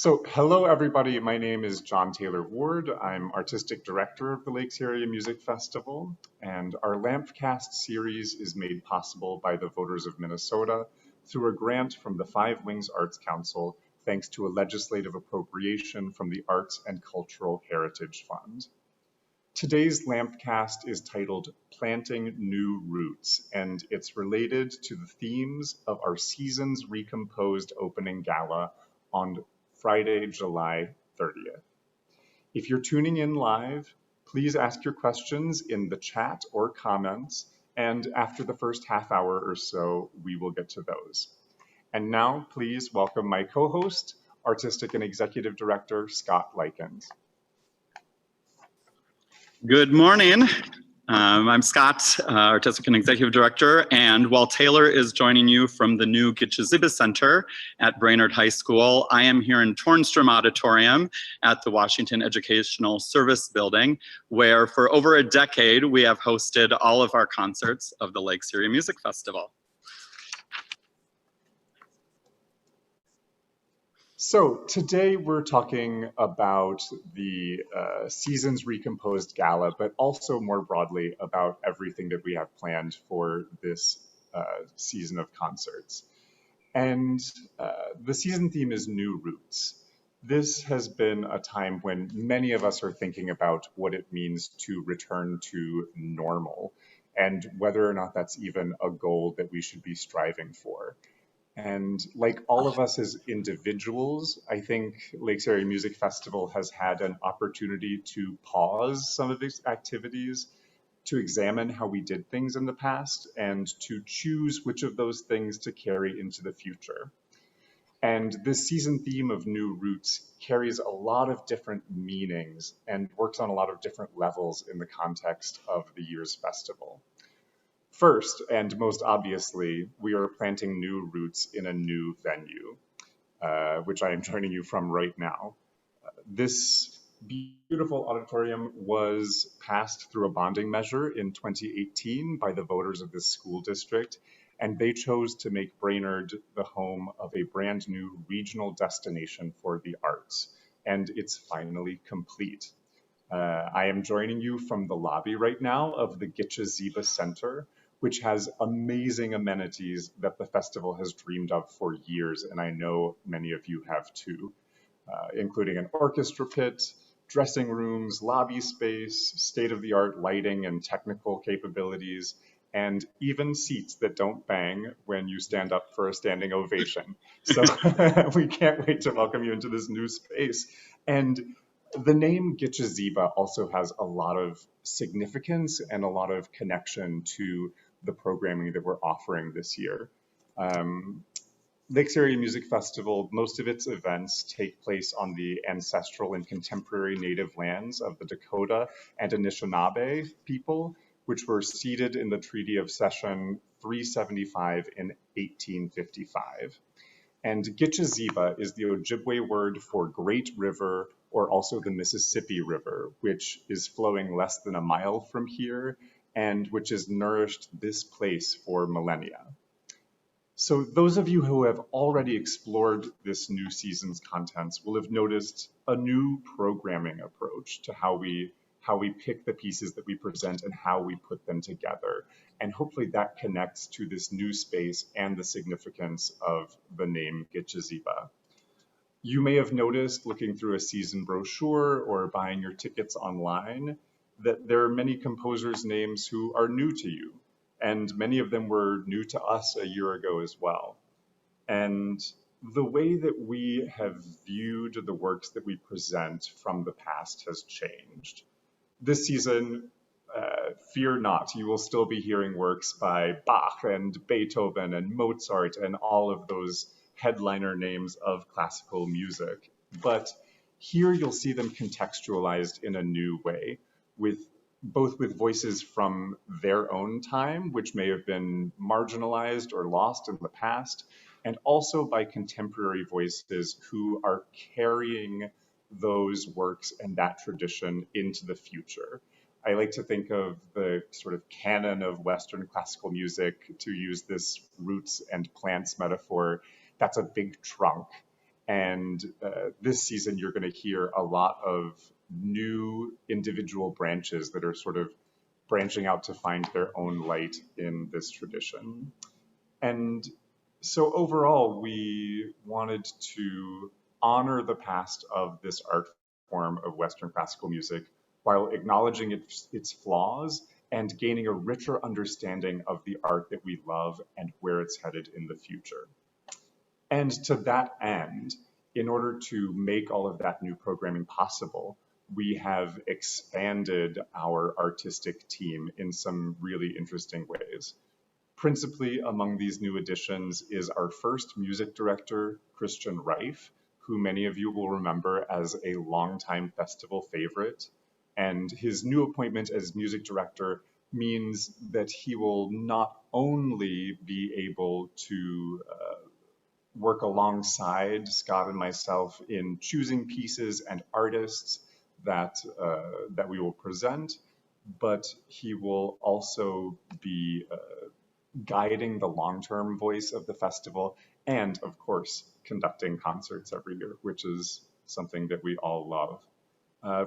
Hello everybody. My name is John Taylor Ward. I'm Artistic Director of the Lakes Area Music Festival, and our LAMFcast series is made possible by the voters of Minnesota through a grant from the Five Wings Arts Council, thanks to a legislative appropriation from the Arts and Cultural Heritage Fund. Today's LAMFcast is titled Planting New Roots, and it's related to the themes of our Seasons Recomposed opening gala on Friday, July 30th. If you're tuning in live, please ask your questions in the chat or comments, and after the first half hour or so, we will get to those. And now, please welcome my co-host, Artistic and Executive Director, Scott Lykins. Good morning. I'm Scott, Artistic and Executive Director, and while Taylor is joining you from the new Gitche Center at Brainerd High School, I am here in Tornstrom Auditorium at the Washington Educational Service Building, where for over a decade we have hosted all of our concerts of the Lakes Area Music Festival. So today we're talking about the Seasons Recomposed Gala, but also more broadly about everything that we have planned for this season of concerts. And the season theme is New Roots. This has been a time when many of us are thinking about what it means to return to normal and whether or not that's even a goal that we should be striving for. And like all of us as individuals, I think Lakes Area Music Festival has had an opportunity to pause some of these activities, to examine how we did things in the past, and to choose which of those things to carry into the future. And this season theme of New Roots carries a lot of different meanings and works on a lot of different levels in the context of the year's festival. First, and most obviously, we are planting new roots in a new venue, which I am joining you from right now. This beautiful auditorium was passed through a bonding measure in 2018 by the voters of this school district, and they chose to make Brainerd the home of a brand new regional destination for the arts, and it's finally complete. I am joining you from the lobby right now of the Gitche Center, which has amazing amenities that the festival has dreamed of for years, and I know many of you have too, including an orchestra pit, dressing rooms, lobby space, state-of-the-art lighting and technical capabilities, and even seats that don't bang when you stand up for a standing ovation. So we can't wait to welcome you into this new space. And the name Gitche also has a lot of significance and a lot of connection to the programming that we're offering this year. Lakes Area Music Festival, most of its events take place on the ancestral and contemporary native lands of the Dakota and Anishinaabe people, which were ceded in the Treaty of Cession 375 in 1855. And Gitche is the Ojibwe word for Great River, or also the Mississippi River, which is flowing less than a mile from here and which has nourished this place for millennia. So those of you who have already explored this new season's contents will have noticed a new programming approach to how we pick the pieces that we present and how we put them together. And hopefully that connects to this new space and the significance of the name Gitche. You may have noticed looking through a season brochure or buying your tickets online that there are many composers' names who are new to you, and many of them were new to us a year ago as well. And the way that we have viewed the works that we present from the past has changed. This season, fear not, you will still be hearing works by Bach and Beethoven and Mozart and all of those headliner names of classical music. But here you'll see them contextualized in a new way, both with voices from their own time, which may have been marginalized or lost in the past, and also by contemporary voices who are carrying those works and that tradition into the future. I like to think of the sort of canon of Western classical music, to use this roots and plants metaphor. That's a big trunk. And this season, you're going to hear a lot of new individual branches that are sort of branching out to find their own light in this tradition. And so overall, we wanted to honor the past of this art form of Western classical music while acknowledging its flaws and gaining a richer understanding of the art that we love and where it's headed in the future. And to that end, in order to make all of that new programming possible, we have expanded our artistic team in some really interesting ways. Principally among these new additions is our first music director, Christian Reif, who many of you will remember as a longtime festival favorite. And his new appointment as music director means that he will not only be able to work alongside Scott and myself in choosing pieces and artists that we will present, but he will also be guiding the long-term voice of the festival and, of course, conducting concerts every year, which is something that we all love.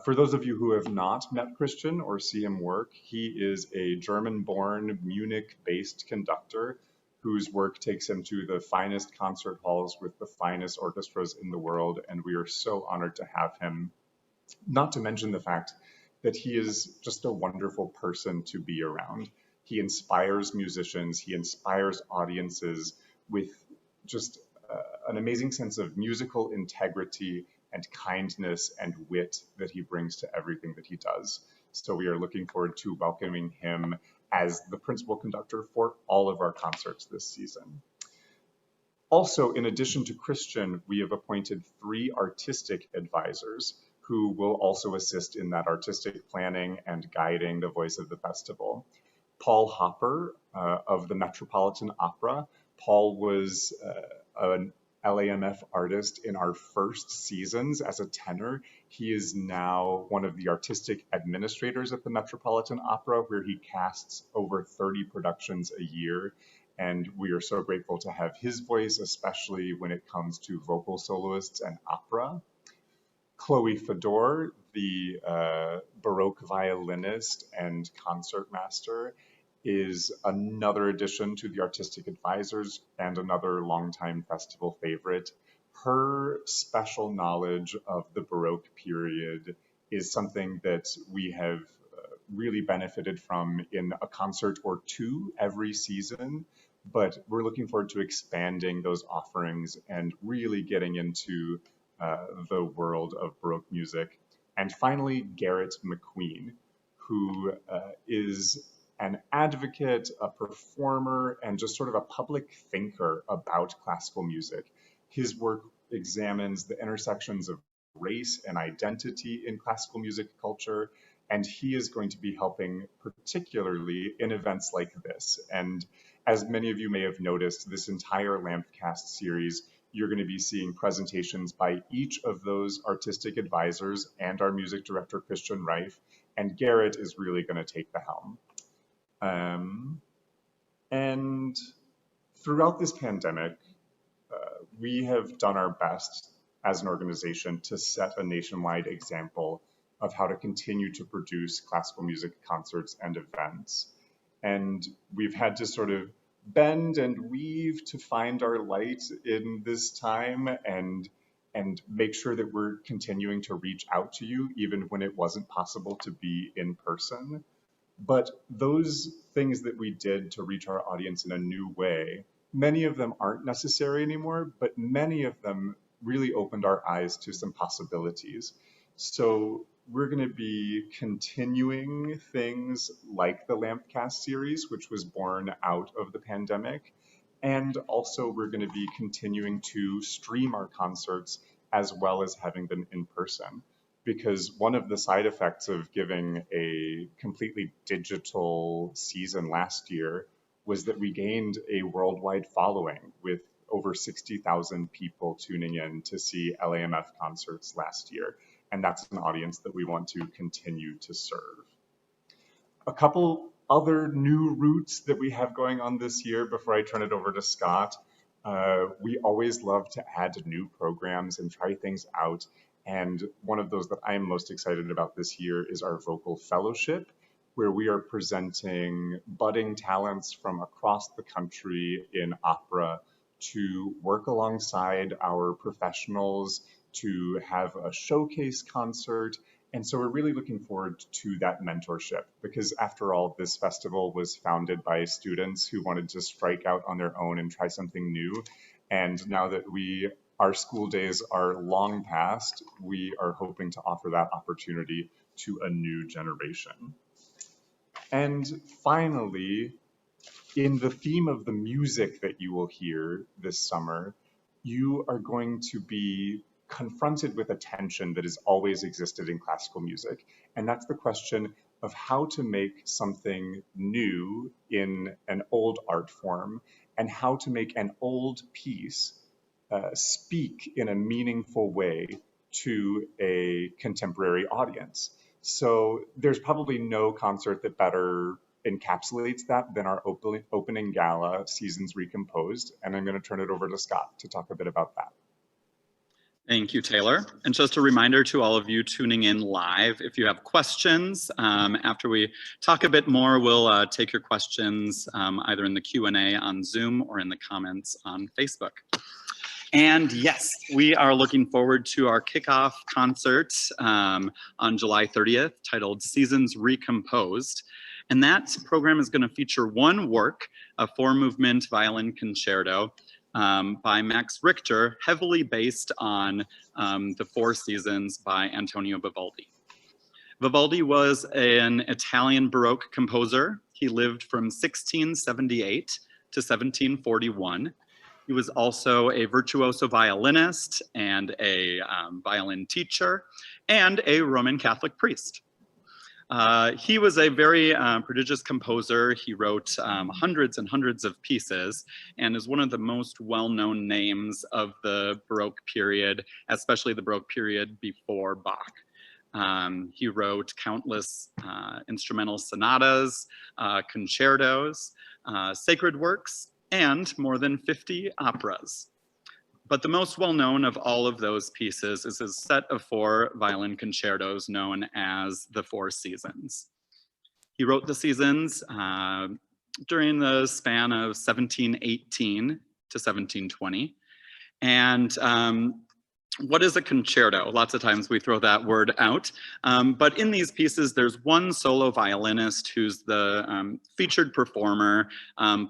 For those of you who have not met Christian or see him work, he is a German-born, Munich-based conductor whose work takes him to the finest concert halls with the finest orchestras in the world, and we are so honored to have him. Not to mention the fact that he is just a wonderful person to be around. He inspires musicians, he inspires audiences with just an amazing sense of musical integrity and kindness and wit that he brings to everything that he does. So we are looking forward to welcoming him as the principal conductor for all of our concerts this season. Also, in addition to Christian, we have appointed 3 artistic advisors who will also assist in that artistic planning and guiding the voice of the festival. Paul Hopper of the Metropolitan Opera. Paul was an LAMF artist in our first seasons as a tenor. He is now one of the artistic administrators at the Metropolitan Opera, where he casts over 30 productions a year. And we are so grateful to have his voice, especially when it comes to vocal soloists and opera. Chloe Fedor, the Baroque violinist and concertmaster, is another addition to the artistic advisors and another longtime festival favorite. Her special knowledge of the Baroque period is something that we have really benefited from in a concert or 2 every season, but we're looking forward to expanding those offerings and really getting into the world of Baroque music. And finally, Garrett McQueen, who is an advocate, a performer, and just sort of a public thinker about classical music. His work examines the intersections of race and identity in classical music culture, and he is going to be helping particularly in events like this. And as many of you may have noticed, this entire LAMFcast series, you're going to be seeing presentations by each of those artistic advisors and our music director, Christian Reif, and Garrett is really going to take the helm. And throughout this pandemic, we have done our best as an organization to set a nationwide example of how to continue to produce classical music concerts and events. And we've had to sort of bend and weave to find our light in this time and make sure that we're continuing to reach out to you even when it wasn't possible to be in person. But those things that we did to reach our audience in a new way, many of them aren't necessary anymore, but many of them really opened our eyes to some possibilities. So we're going to be continuing things like the LAMFcast series, which was born out of the pandemic. And also we're going to be continuing to stream our concerts as well as having them in person. Because one of the side effects of giving a completely digital season last year was that we gained a worldwide following with over 60,000 people tuning in to see LAMF concerts last year. And that's an audience that we want to continue to serve. A couple other new routes that we have going on this year before I turn it over to Scott. We always love to add new programs and try things out. And one of those that I am most excited about this year is our vocal fellowship, where we are presenting budding talents from across the country in opera to work alongside our professionals, to have a showcase concert. And so we're really looking forward to that mentorship because, after all, this festival was founded by students who wanted to strike out on their own and try something new. And now that our school days are long past, we are hoping to offer that opportunity to a new generation. And finally, in the theme of the music that you will hear this summer, you are going to be confronted with a tension that has always existed in classical music. And that's the question of how to make something new in an old art form and how to make an old piece speak in a meaningful way to a contemporary audience. So there's probably no concert that better encapsulates that than our opening gala, Seasons Recomposed. And I'm going to turn it over to Scott to talk a bit about that. Thank you, Taylor. And just a reminder to all of you tuning in live, if you have questions, after we talk a bit more, we'll take your questions either in the Q&A on Zoom or in the comments on Facebook. And yes, we are looking forward to our kickoff concert on July 30th, titled Seasons Recomposed. And that program is going to feature one work, a 4-movement violin concerto by Max Richter, heavily based on the Four Seasons by Antonio Vivaldi. Vivaldi was an Italian Baroque composer. He lived from 1678 to 1741. He was also a virtuoso violinist and a violin teacher and a Roman Catholic priest. He was a very prodigious composer. He wrote hundreds and hundreds of pieces and is one of the most well-known names of the Baroque period, especially the Baroque period before Bach. He wrote countless instrumental sonatas, concertos, sacred works, and more than 50 operas. But the most well-known of all of those pieces is his set of 4 violin concertos known as the Four Seasons. He wrote the seasons during the span of 1718 to 1720. And what is a concerto? Lots of times we throw that word out. But in these pieces, there's one solo violinist who's the featured performer,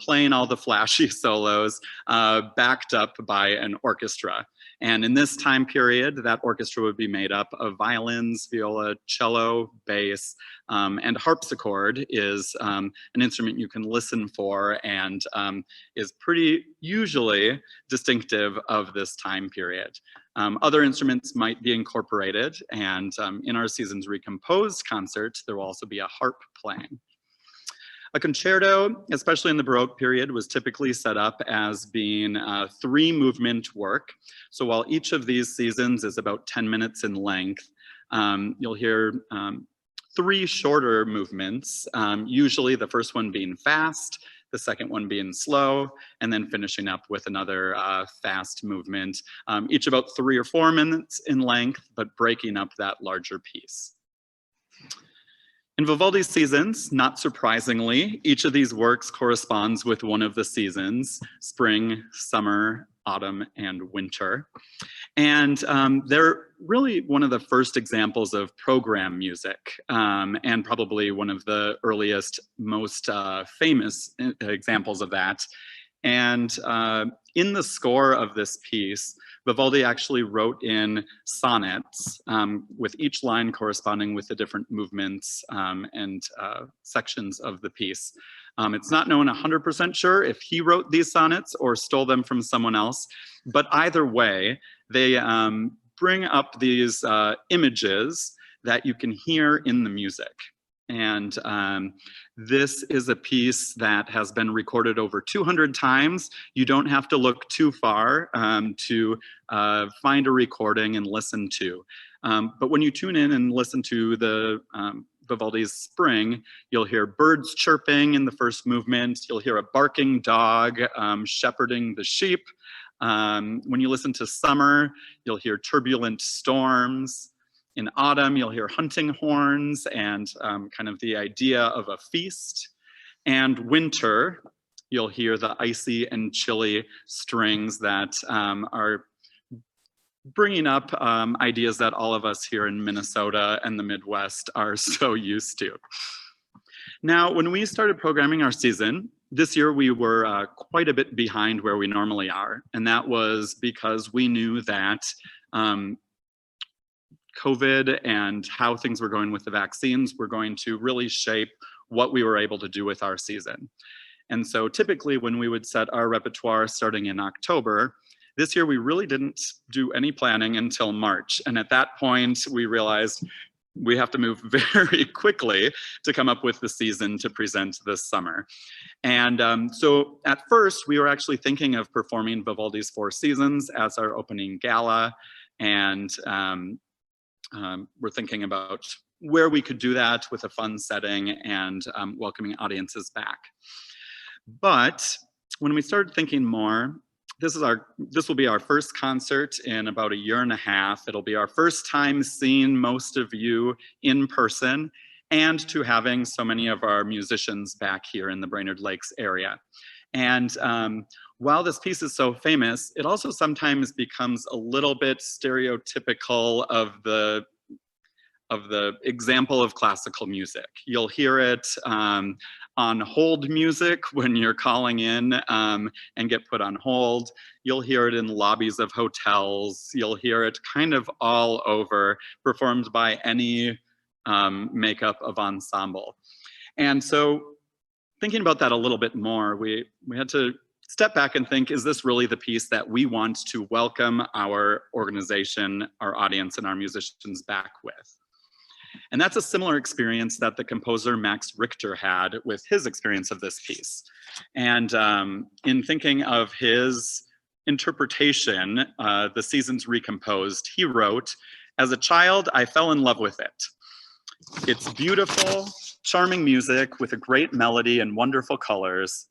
playing all the flashy solos, backed up by an orchestra. And in this time period, that orchestra would be made up of violins, viola, cello, bass, and harpsichord is an instrument you can listen for and is pretty usually distinctive of this time period. Other instruments might be incorporated, and in our Seasons Recomposed concert, there will also be a harp playing. A concerto, especially in the Baroque period, was typically set up as being a 3-movement work. So while each of these seasons is about 10 minutes in length, you'll hear 3 shorter movements, usually the first one being fast, the second one being slow, and then finishing up with another fast movement, each about 3 or 4 minutes in length, but breaking up that larger piece. In Vivaldi Seasons, not surprisingly, each of these works corresponds with one of the seasons: spring, summer, autumn, and winter. And they're really one of the first examples of program music, and probably one of the earliest, most famous examples of that. And in the score of this piece, Vivaldi actually wrote in sonnets, with each line corresponding with the different movements and sections of the piece. It's not known 100% sure if he wrote these sonnets or stole them from someone else, but either way, they bring up these images that you can hear in the music. And this is a piece that has been recorded over 200 times. You don't have to look too far to find a recording and listen to. But when you tune in and listen to the Vivaldi's Spring, you'll hear birds chirping in the first movement. You'll hear a barking dog shepherding the sheep. When you listen to Summer, you'll hear turbulent storms. In autumn, you'll hear hunting horns and kind of the idea of a feast. And winter, you'll hear the icy and chilly strings that are bringing up ideas that all of us here in Minnesota and the Midwest are so used to. Now, when we started programming our season, this year we were quite a bit behind where we normally are. And that was because we knew that COVID and how things were going with the vaccines were going to really shape what we were able to do with our season. And so typically when we would set our repertoire starting in October, this year we really didn't do any planning until March. And at that point, we realized we have to move very quickly to come up with the season to present this summer. And so at first, we were actually thinking of performing Vivaldi's Four Seasons as our opening gala. And we're thinking about where we could do that with a fun setting and welcoming audiences back. But when we started thinking more, this will be our first concert in about a year and a half. It'll be our first time seeing most of you in person and to having so many of our musicians back here in the Brainerd Lakes area. And while this piece is so famous, it also sometimes becomes a little bit stereotypical of the example of classical music. You'll hear it on hold music when you're calling in and get put on hold. You'll hear it in lobbies of hotels. You'll hear it kind of all over, performed by any makeup of ensemble. And so thinking about that a little bit more, we had to step back and think, is this really the piece that we want to welcome our organization, our audience, and our musicians back with? And that's a similar experience that the composer Max Richter had with his experience of this piece. And in thinking of his interpretation, The Seasons Recomposed, he wrote, "As a child, I fell in love with it. It's beautiful, charming music with a great melody and wonderful colors.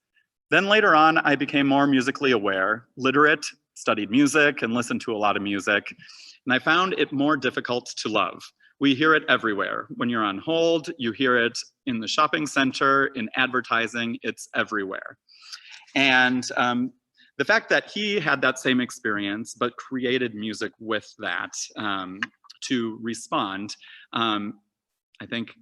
Then later on, I became more musically aware, literate, studied music, and listened to a lot of music. And I found it more difficult to love. We hear it everywhere. When you're on hold, you hear it in the shopping center, in advertising, it's everywhere." And the fact that he had that same experience, but created music with that to respond, I think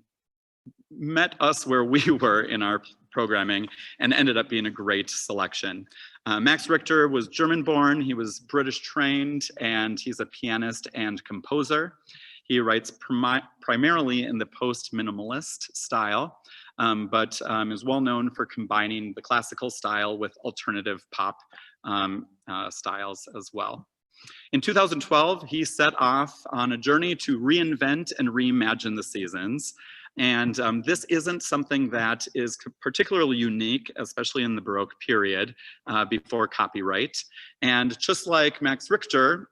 met us where we were in our programming and ended up being a great selection. Max Richter was German-born, he was British trained, and he's a pianist and composer. He writes primarily in the post-minimalist style, but is well known for combining the classical style with alternative pop styles as well. In 2012, he set off on a journey to reinvent and reimagine the seasons. And this isn't something that is particularly unique, especially in the Baroque period before copyright. And just like Max Richter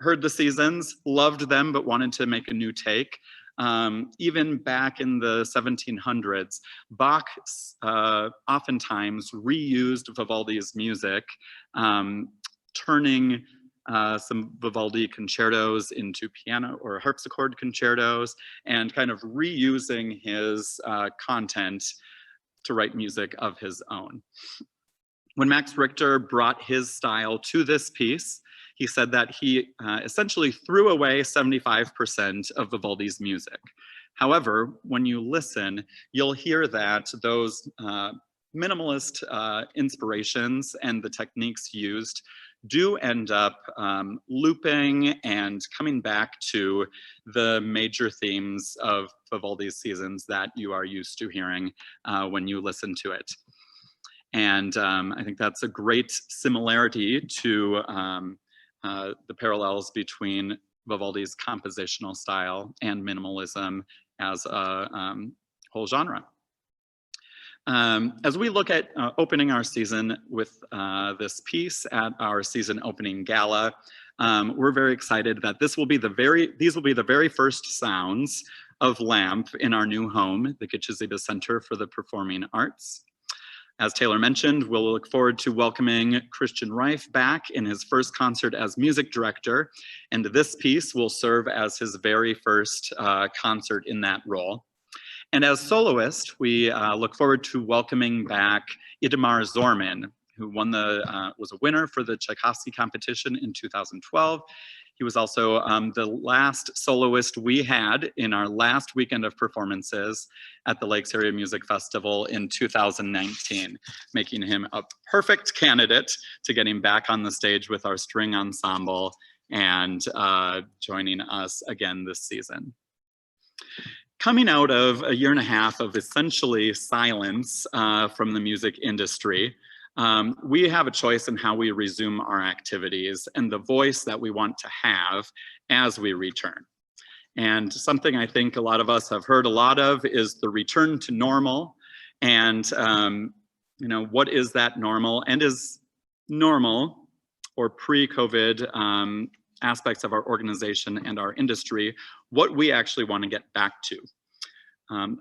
heard the seasons, loved them, but wanted to make a new take, even back in the 1700s, Bach oftentimes reused Vivaldi's music, turning some Vivaldi concertos into piano or harpsichord concertos, and kind of reusing his content to write music of his own. When Max Richter brought his style to this piece, he said that he essentially threw away 75% of Vivaldi's music. However, when you listen, you'll hear that those minimalist inspirations and the techniques used do end up looping and coming back to the major themes of Vivaldi's Seasons that you are used to hearing when you listen to it. And I think that's a great similarity to the parallels between Vivaldi's compositional style and minimalism as a whole genre. As we look at opening our season with this piece at our season opening gala, we're very excited that these will be the very first sounds of LAMF in our new home, the Gitche Center for the Performing Arts. As Taylor mentioned, we'll look forward to welcoming Christian Reif back in his first concert as music director, and this piece will serve as his very first concert in that role. And as soloist, we look forward to welcoming back Itamar Zorman, who was a winner for the Tchaikovsky competition in 2012. He was also the last soloist we had in our last weekend of performances at the Lakes Area Music Festival in 2019, making him a perfect candidate to getting back on the stage with our string ensemble and joining us again this season. Coming out of a year and a half of essentially silence from the music industry, we have a choice in how we resume our activities and the voice that we want to have as we return. And something I think a lot of us have heard a lot of is the return to normal. And what is that normal? And is normal or pre-COVID aspects of our organization and our industry what we actually want to get back to?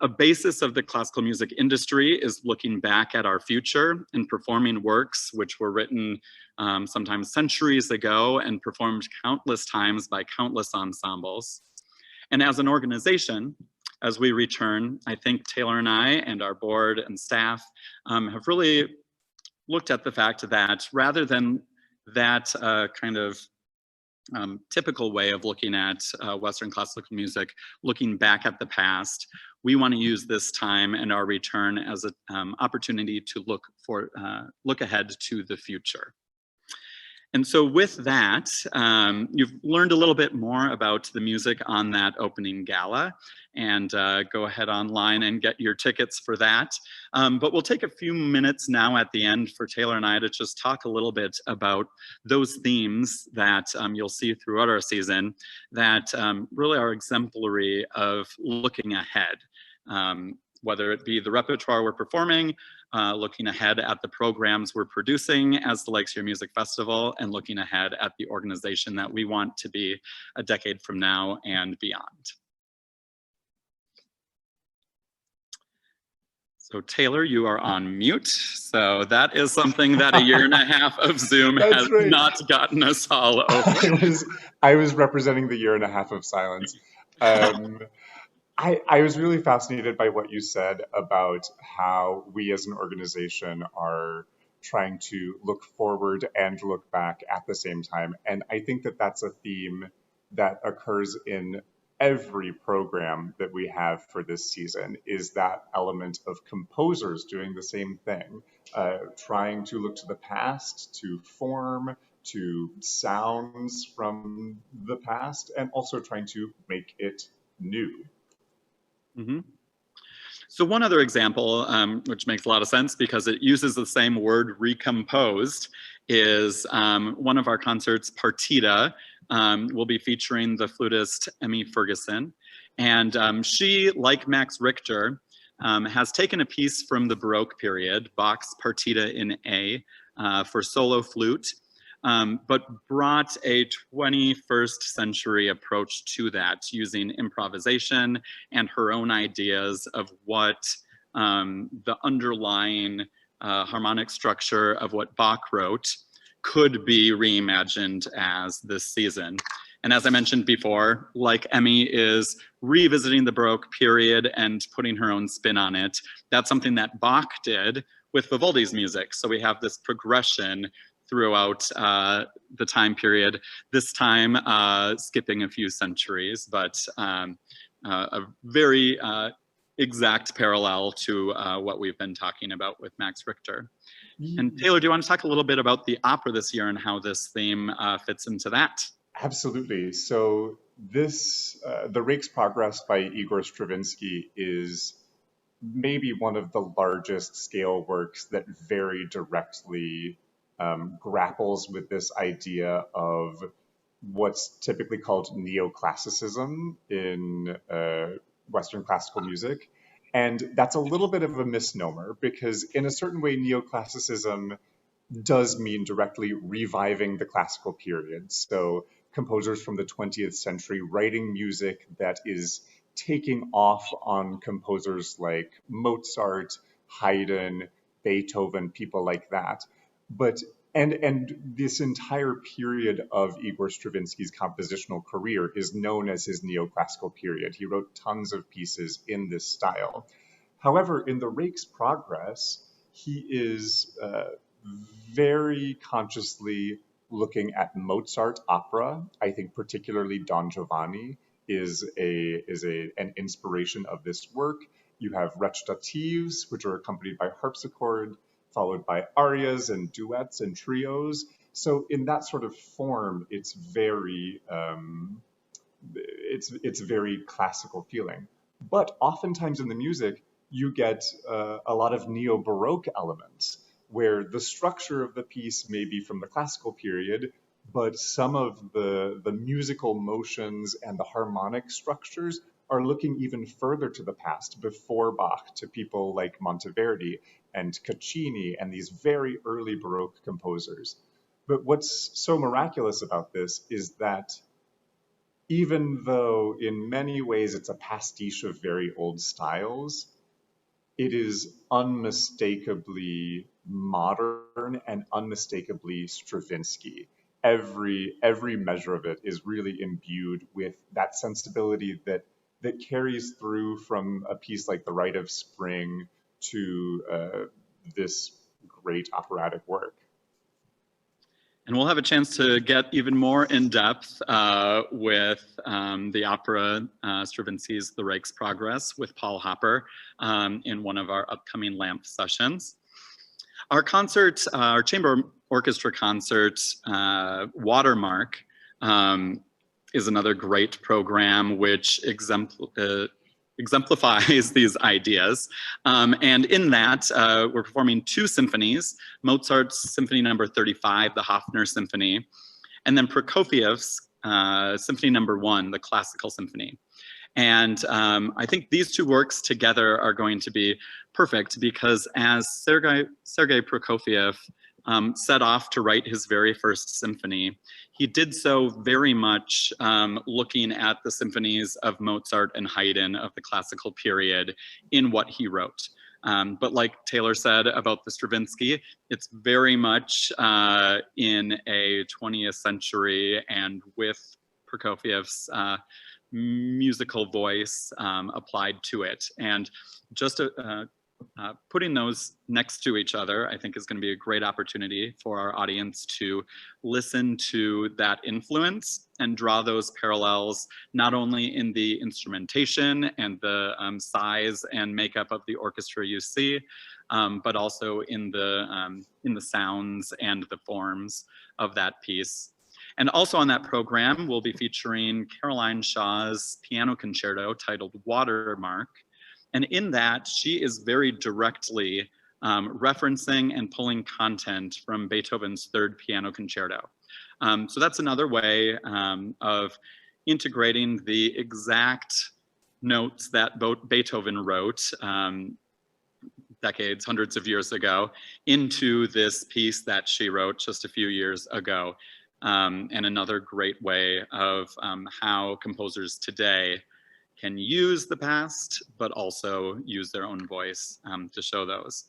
A basis of the classical music industry is looking back at our future and performing works which were written sometimes centuries ago and performed countless times by countless ensembles. And as an organization, as we return, I think Taylor and I and our board and staff have really looked at the fact that rather than that typical way of looking at Western classical music, looking back at the past, we want to use this time and our return as an opportunity to look ahead to the future. And so with that, you've learned a little bit more about the music on that opening gala, and go ahead online and get your tickets for that. But we'll take a few minutes now at the end for Taylor and I to just talk a little bit about those themes that you'll see throughout our season that really are exemplary of looking ahead, whether it be the repertoire we're performing, looking ahead at the programs we're producing as the Lakes Area Music Festival, and looking ahead at the organization that we want to be a decade from now and beyond. So Taylor, you are on mute. So that is something that a year and a half of Zoom has right. not gotten us all over. I was representing the year and a half of silence. I was really fascinated by what you said about how we as an organization are trying to look forward and look back at the same time. And I think that that's a theme that occurs in every program that we have for this season, is that element of composers doing the same thing, trying to look to the past, to form, to sounds from the past, and also trying to make it new. Mm-hmm. So one other example, which makes a lot of sense because it uses the same word, recomposed, is one of our concerts, Partida, will be featuring the flutist Emmy Ferguson. And she, like Max Richter, has taken a piece from the Baroque period, Bach's Partida in A, for solo flute, but brought a 21st century approach to that, using improvisation and her own ideas of what the underlying harmonic structure of what Bach wrote could be reimagined as this season. And as I mentioned before, like Emmy is revisiting the Baroque period and putting her own spin on it. That's something that Bach did with Vivaldi's music. So we have this progression throughout the time period, this time skipping a few centuries, but a very exact parallel to what we've been talking about with Max Richter. And Taylor, do you want to talk a little bit about the opera this year and how this theme fits into that? Absolutely. So this, The Rake's Progress by Igor Stravinsky is maybe one of the largest scale works that very directly grapples with this idea of what's typically called neoclassicism in Western classical music. And that's a little bit of a misnomer because in a certain way, neoclassicism does mean directly reviving the classical period. So composers from the 20th century writing music that is taking off on composers like Mozart, Haydn, Beethoven, people like that. But and this entire period of Igor Stravinsky's compositional career is known as his neoclassical period. He wrote tons of pieces in this style. However, in the Rake's Progress, he is very consciously looking at Mozart opera. I think particularly Don Giovanni is an inspiration of this work. You have recitatives, which are accompanied by harpsichord, followed by arias and duets and trios. So in that sort of form, it's very it's very classical feeling. But oftentimes in the music, you get a lot of neo-Baroque elements, where the structure of the piece may be from the classical period, but some of the musical motions and the harmonic structures are looking even further to the past, before Bach, to people like Monteverdi and Caccini and these very early Baroque composers. But what's so miraculous about this is that even though in many ways it's a pastiche of very old styles, it is unmistakably modern and unmistakably Stravinsky. Every measure of it is really imbued with that sensibility that carries through from a piece like The Rite of Spring to this great operatic work. And we'll have a chance to get even more in depth with the opera Stravinsky's The Rake's Progress with Paul Hopper in one of our upcoming LAMF sessions. Our concert, our chamber orchestra concert, Watermark, is another great program which exemplifies these ideas. And in that, we're performing two symphonies, Mozart's Symphony Number 35, the Hofner Symphony, and then Prokofiev's Symphony Number 1, the Classical Symphony. And I think these two works together are going to be perfect, because as Sergei Prokofiev set off to write his very first symphony, he did so very much looking at the symphonies of Mozart and Haydn of the classical period in what he wrote. But like Taylor said about the Stravinsky, it's very much in a 20th century and with Prokofiev's musical voice applied to it. And just putting those next to each other, I think, is going to be a great opportunity for our audience to listen to that influence and draw those parallels, not only in the instrumentation and the size and makeup of the orchestra you see, but also in the sounds and the forms of that piece. And also on that program, we'll be featuring Caroline Shaw's piano concerto titled Watermark. And in that, she is very directly referencing and pulling content from Beethoven's Third Piano Concerto. So that's another way of integrating the exact notes that Beethoven wrote decades, hundreds of years ago, into this piece that she wrote just a few years ago. And another great way of how composers today can use the past, but also use their own voice to show those.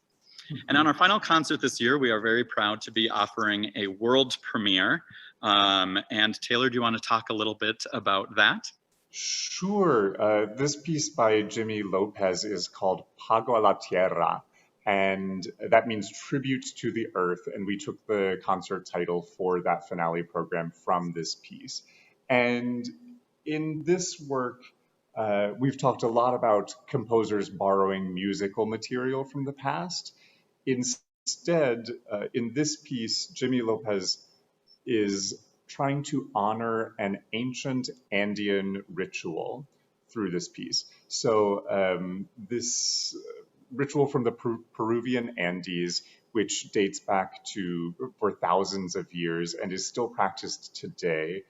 And on our final concert this year, we are very proud to be offering a world premiere. And Taylor, do you want to talk a little bit about that? Sure. This piece by Jimmy Lopez is called Pago a la Tierra, and that means tribute to the earth. And we took the concert title for that finale program from this piece. And in this work, we've talked a lot about composers borrowing musical material from the past. Instead, in this piece, Jimmy Lopez is trying to honor an ancient Andean ritual through this piece. So this ritual from the Peruvian Andes, which dates back for thousands of years and is still practiced today,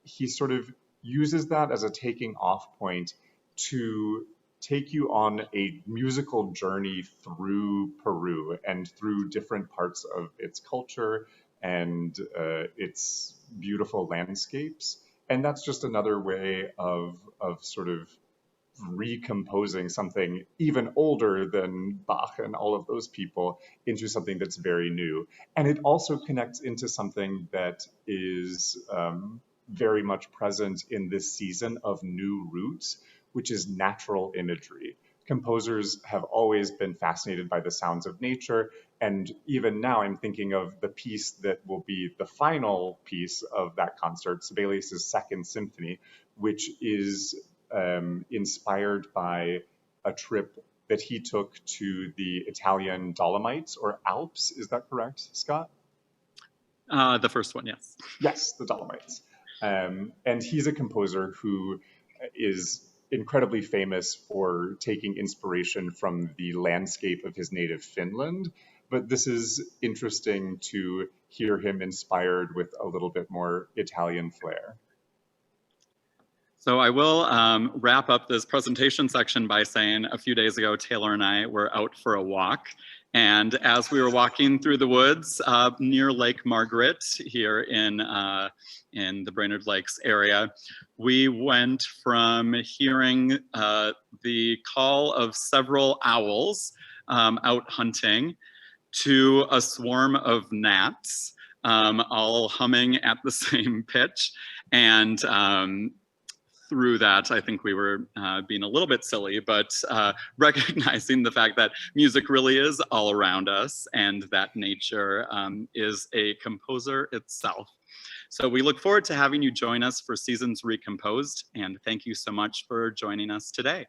he sort of uses that as a taking off point to take you on a musical journey through Peru and through different parts of its culture and its beautiful landscapes. And that's just another way of sort of recomposing something even older than Bach and all of those people into something that's very new. And it also connects into something that is very much present in this season of new roots, which is natural imagery. Composers have always been fascinated by the sounds of nature. And even now I'm thinking of the piece that will be the final piece of that concert, Sibelius' Second Symphony, which is inspired by a trip that he took to the Italian Dolomites or Alps. Is that correct, Scott? The first one, yes. Yes, the Dolomites. And he's a composer who is incredibly famous for taking inspiration from the landscape of his native Finland. But this is interesting to hear him inspired with a little bit more Italian flair. So I will wrap up this presentation section by saying a few days ago, Taylor and I were out for a walk. And as we were walking through the woods near Lake Margaret here in the Brainerd Lakes area, we went from hearing the call of several owls out hunting to a swarm of gnats all humming at the same pitch. And through that, I think we were being a little bit silly, but recognizing the fact that music really is all around us and that nature is a composer itself. So we look forward to having you join us for Seasons Recomposed, and thank you so much for joining us today.